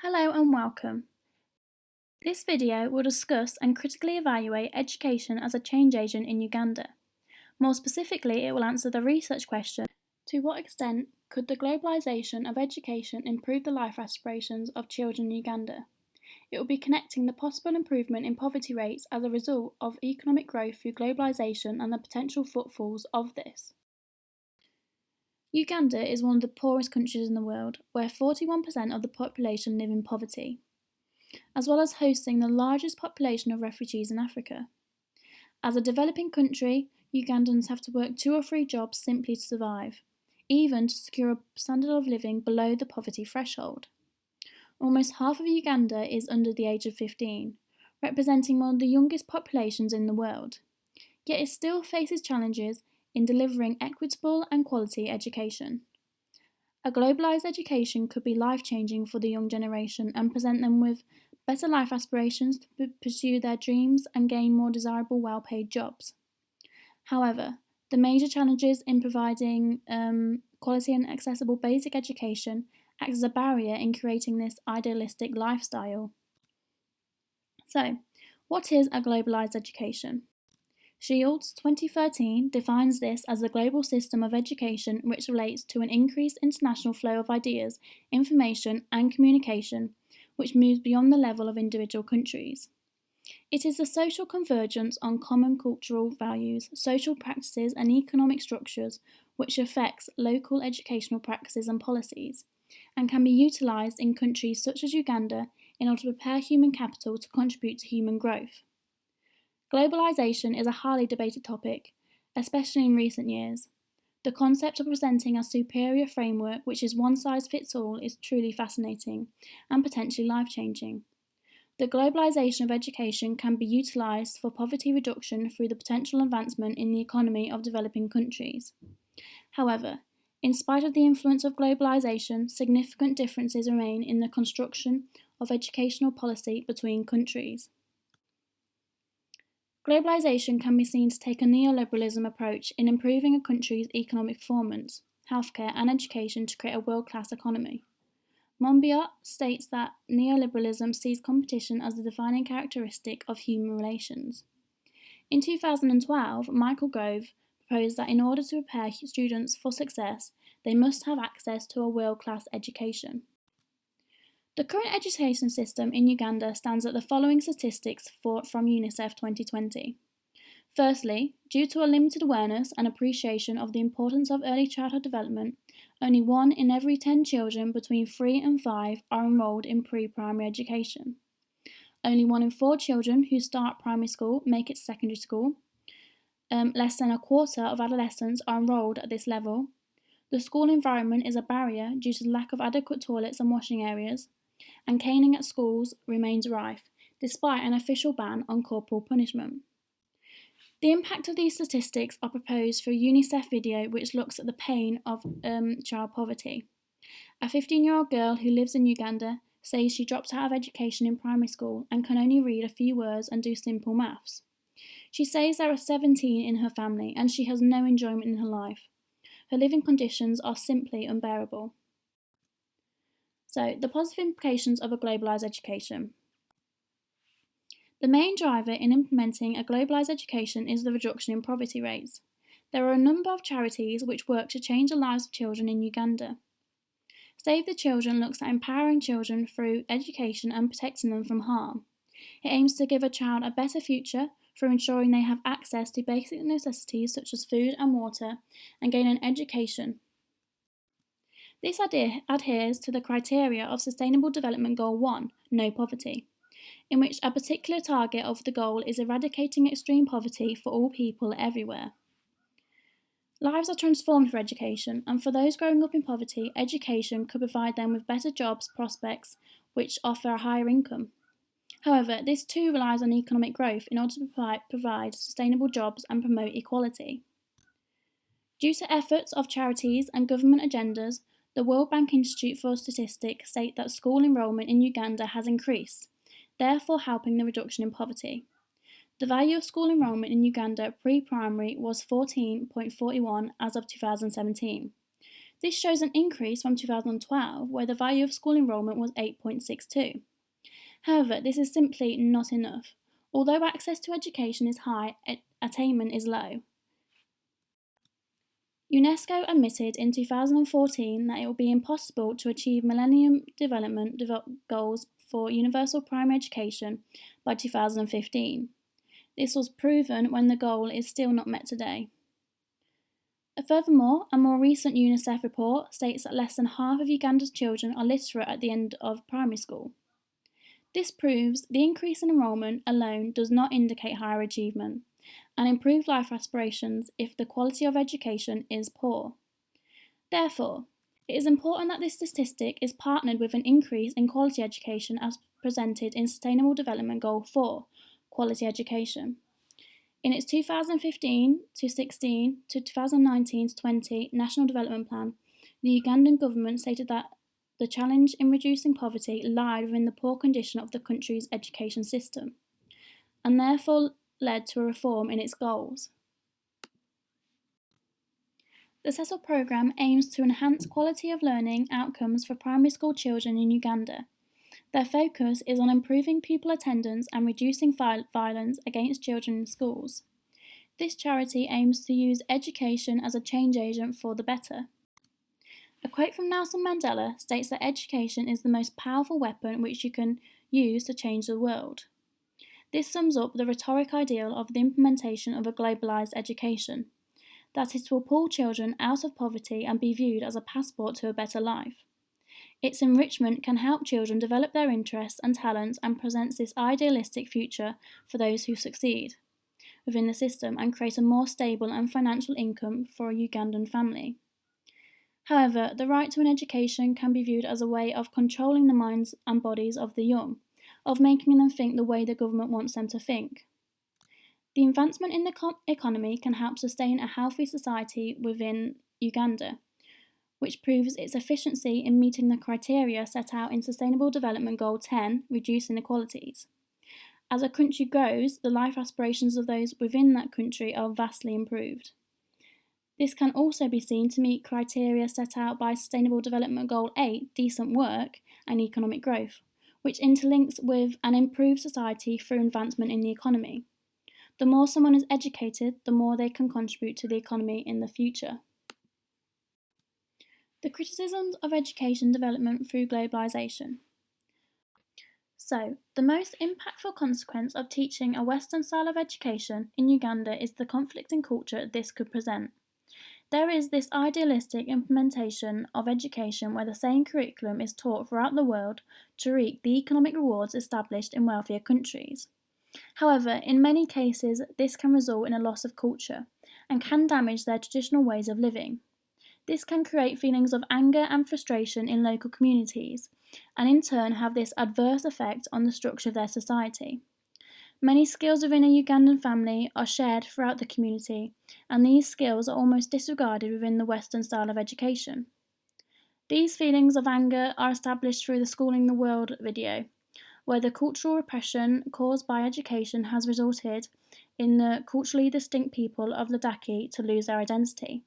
Hello and welcome. This video will discuss and critically evaluate education as a change agent in Uganda. More specifically, it will answer the research question, to what extent could the globalisation of education improve the life aspirations of children in Uganda? It will be connecting the possible improvement in poverty rates as a result of economic growth through globalisation and the potential footfalls of this. Uganda is one of the poorest countries in the world, where 41% of the population live in poverty, as well as hosting the largest population of refugees in Africa. As a developing country, Ugandans have to work 2 or 3 jobs simply to survive, even to secure a standard of living below the poverty threshold. Almost half of Uganda is under the age of 15, representing one of the youngest populations in the world, yet it still faces challenges in delivering equitable and quality education. A globalised education could be life-changing for the young generation and present them with better life aspirations to pursue their dreams and gain more desirable, well-paid jobs. However, the major challenges in providing quality and accessible basic education act as a barrier in creating this idealistic lifestyle. So, what is a globalised education? Shields 2013 defines this as a global system of education which relates to an increased international flow of ideas, information, and communication, which moves beyond the level of individual countries. It is a social convergence on common cultural values, social practices, and economic structures which affects local educational practices and policies, and can be utilised in countries such as Uganda in order to prepare human capital to contribute to human growth. Globalisation is a highly debated topic, especially in recent years. The concept of presenting a superior framework which is one size fits all is truly fascinating and potentially life-changing. The globalisation of education can be utilised for poverty reduction through the potential advancement in the economy of developing countries. However, in spite of the influence of globalisation, significant differences remain in the construction of educational policy between countries. Globalisation can be seen to take a neoliberalism approach in improving a country's economic performance, healthcare and education to create a world-class economy. Monbiot states that neoliberalism sees competition as the defining characteristic of human relations. In 2012, Michael Gove proposed that in order to prepare students for success, they must have access to a world-class education. The current education system in Uganda stands at the following statistics from UNICEF 2020. Firstly, due to a limited awareness and appreciation of the importance of early childhood development, only 1 in every 10 children between 3 and 5 are enrolled in pre-primary education. Only 1 in 4 children who start primary school make it to secondary school. Less than a quarter of adolescents are enrolled at this level. The school environment is a barrier due to the lack of adequate toilets and washing areas, and caning at schools remains rife, despite an official ban on corporal punishment. The impact of these statistics are proposed through a UNICEF video which looks at the pain of child poverty. A 15-year-old girl who lives in Uganda says she drops out of education in primary school and can only read a few words and do simple maths. She says there are 17 in her family and she has no enjoyment in her life. Her living conditions are simply unbearable. So, the positive implications of a globalised education. The main driver in implementing a globalised education is the reduction in poverty rates. There are a number of charities which work to change the lives of children in Uganda. Save the Children looks at empowering children through education and protecting them from harm. It aims to give a child a better future through ensuring they have access to basic necessities such as food and water and gain an education. This adheres to the criteria of Sustainable Development Goal 1, No Poverty, in which a particular target of the goal is eradicating extreme poverty for all people everywhere. Lives are transformed through education, and for those growing up in poverty, education could provide them with better jobs prospects which offer a higher income. However, this too relies on economic growth in order to provide sustainable jobs and promote equality. Due to efforts of charities and government agendas, the World Bank Institute for Statistics state that school enrolment in Uganda has increased, therefore helping the reduction in poverty. The value of school enrolment in Uganda pre-primary was 14.41 as of 2017. This shows an increase from 2012, where the value of school enrolment was 8.62. However, this is simply not enough. Although access to education is high, attainment is low. UNESCO admitted in 2014 that it will be impossible to achieve Millennium Development Goals for universal primary education by 2015. This was proven when the goal is still not met today. Furthermore, a more recent UNICEF report states that less than half of Uganda's children are literate at the end of primary school. This proves the increase in enrolment alone does not indicate higher achievement and improved life aspirations if the quality of education is poor. Therefore, it is important that this statistic is partnered with an increase in quality education as presented in Sustainable Development Goal 4, Quality Education. In its 2015 to 16 to 2019 to 20 National Development Plan, the Ugandan government stated that the challenge in reducing poverty lied within the poor condition of the country's education system, and therefore led to a reform in its goals. The CECIL programme aims to enhance quality of learning outcomes for primary school children in Uganda. Their focus is on improving pupil attendance and reducing violence against children in schools. This charity aims to use education as a change agent for the better. A quote from Nelson Mandela states that education is the most powerful weapon which you can use to change the world. This sums up the rhetoric ideal of the implementation of a globalised education, that it will pull children out of poverty and be viewed as a passport to a better life. Its enrichment can help children develop their interests and talents and presents this idealistic future for those who succeed within the system and create a more stable and financial income for a Ugandan family. However, the right to an education can be viewed as a way of controlling the minds and bodies of the young, of making them think the way the government wants them to think. The advancement in the economy can help sustain a healthy society within Uganda, which proves its efficiency in meeting the criteria set out in Sustainable Development Goal 10, Reduce Inequalities. As a country grows, the life aspirations of those within that country are vastly improved. This can also be seen to meet criteria set out by Sustainable Development Goal 8, Decent Work and Economic Growth, which interlinks with an improved society through advancement in the economy. The more someone is educated, the more they can contribute to the economy in the future. The criticisms of education development through globalisation. So, the most impactful consequence of teaching a Western style of education in Uganda is the conflicting culture this could present. There is this idealistic implementation of education where the same curriculum is taught throughout the world to reap the economic rewards established in wealthier countries. However, in many cases, this can result in a loss of culture and can damage their traditional ways of living. This can create feelings of anger and frustration in local communities, and in turn have this adverse effect on the structure of their society. Many skills within a Ugandan family are shared throughout the community, and these skills are almost disregarded within the Western style of education. These feelings of anger are established through the Schooling the World video, where the cultural repression caused by education has resulted in the culturally distinct people of Ladaki to lose their identity.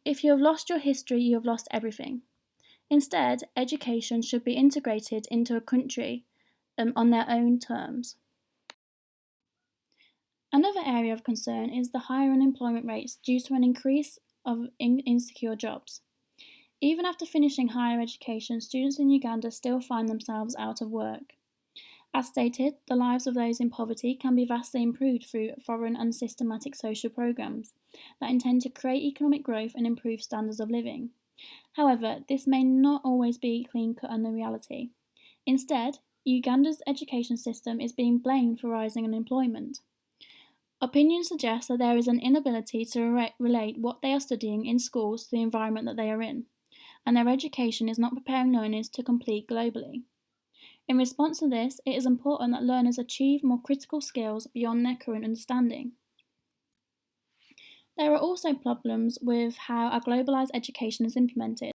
If you have lost your history, you have lost everything. Instead, education should be integrated into a country on their own terms. Another area of concern is the higher unemployment rates due to an increase of insecure jobs. Even after finishing higher education, students in Uganda still find themselves out of work. As stated, the lives of those in poverty can be vastly improved through foreign and systematic social programs that intend to create economic growth and improve standards of living. However, this may not always be clean-cut in the reality. Instead, Uganda's education system is being blamed for rising unemployment. Opinions suggest that there is an inability to relate what they are studying in schools to the environment that they are in, and their education is not preparing learners to compete globally. In response to this, it is important that learners achieve more critical skills beyond their current understanding. There are also problems with how our globalised education is implemented.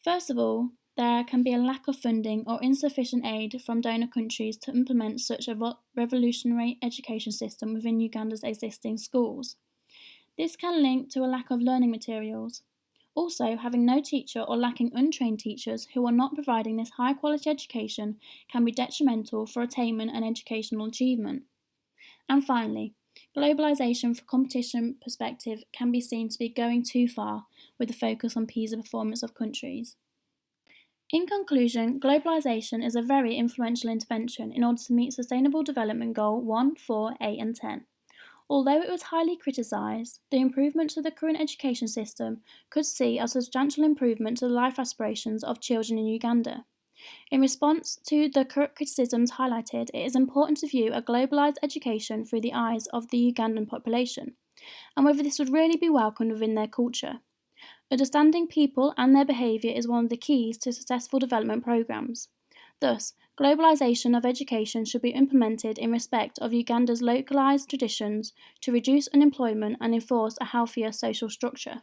First of all, there can be a lack of funding or insufficient aid from donor countries to implement such a revolutionary education system within Uganda's existing schools. This can link to a lack of learning materials. Also, having no teacher or lacking untrained teachers who are not providing this high quality education can be detrimental for attainment and educational achievement. And finally, globalisation from competition perspective can be seen to be going too far with a focus on PISA performance of countries. In conclusion, globalisation is a very influential intervention in order to meet Sustainable Development Goal 1, 4, 8 and 10. Although it was highly criticised, the improvement to the current education system could see a substantial improvement to the life aspirations of children in Uganda. In response to the criticisms highlighted, it is important to view a globalised education through the eyes of the Ugandan population, and whether this would really be welcomed within their culture. Understanding people and their behaviour is one of the keys to successful development programmes. Thus, globalisation of education should be implemented in respect of Uganda's localised traditions to reduce unemployment and enforce a healthier social structure.